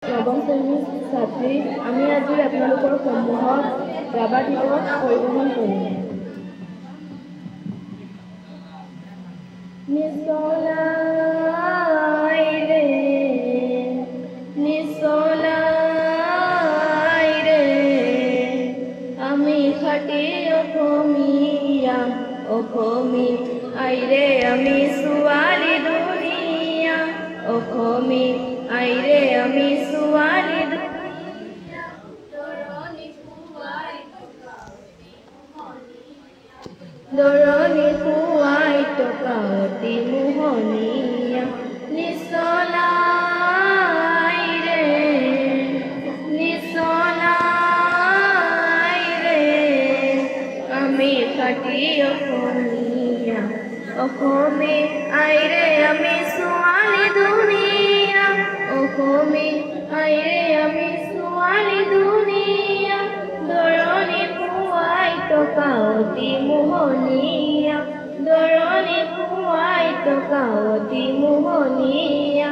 নৱম শ্ৰেণীৰ ছাত্ৰী আমি আজি আপোনালোকৰ সন্মুখত ৰাভা দিৱস পৰিৱেশন কৰিম। নিচলাই ৰে নিচলাই ৰে আমি খাটি অসমীয়া অসমী আইৰে আমি ছোৱালী দুনীয়া অসমী আইৰে আমি ছোৱালী দুনীয়া দৰণি খুৱাই টকা অতি মোহনীয়া নিচলাই ৰে নিচলাই ৰে আমি খাটি অসমীয়া অসমী আইৰে আমি ছোৱালী দুনীয়া অসমী আইৰে আমি ছোৱালী দুনীয়া দৰণি খুৱাই টকা অতি মোহনীয়া দৰণি খুৱাই টকা অতি মোহনীয়া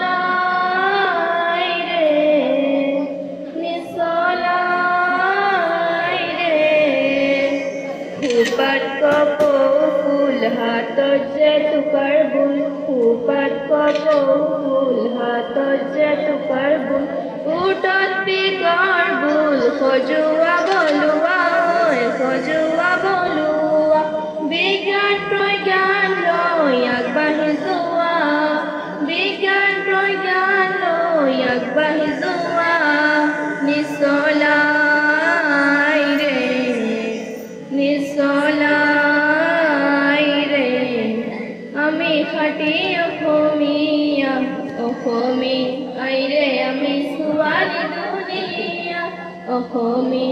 নিচলাই ৰে নিচলাই ৰে খোপাত কপৌ ফুল হাতত যে টুকাৰ বুল খোপাত কপৌ ফুল হাতত যে টুকাৰ বুল উঠত পিকৰ বুল সজোৱা বলোৱা সজোৱা বলোৱা বিজ্ঞান প্ৰজ্ঞান লৈ আগবাঢ়ি যোৱা বিজ্ঞান প্ৰজ্ঞান লৈ আগবাঢ়ি যোৱা নিচলাই ৰে নিচলাই ৰে আমি খাটি অসমীয়া অসমী আইৰে আমি ছোৱালী দুনীয়া অসমী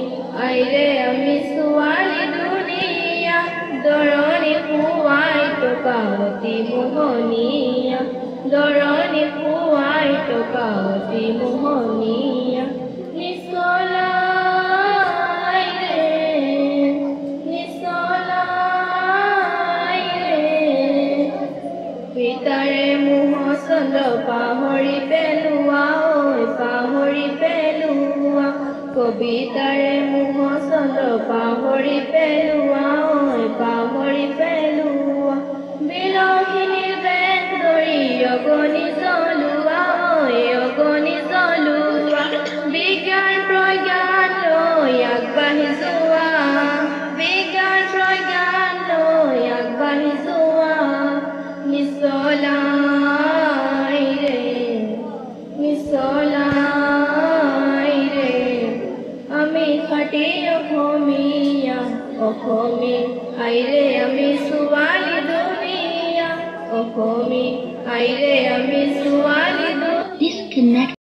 আইৰে আমি ছোৱালী দুনীয়া দৰণি খুৱাই টকা অতি মোহনীয়া দৰণি খুৱাই টকা অতি মোহনীয়া নিচলাই ৰে নিচলাই ৰে পিতাৰে মোহ চন্দ্ৰ পাহৰি পেলোৱা ঐ পাহৰি পেলোৱা কবিতাৰে মোহ চন্দ্ৰ পাহৰি পেলোৱা ঐ পাহৰি পেলোৱা বিৰহিনীৰ বেগ ধৰি অগণি জ্বলোৱা ঐ অগণি জ্বলোৱা বিজ্ঞান প্ৰজ্ঞান লৈ আগবাঢ়ি যোৱা বিজ্ঞান প্ৰজ্ঞান লৈ আগবাঢ়ি যোৱা নিচলাই ৰে নিচলাই ৰে আমি খাটি অসমীয়া অসমী আইৰে আমি ছোৱালী দুনীয়া অসমী আইৰে আমি ছোৱালী দুনীয়া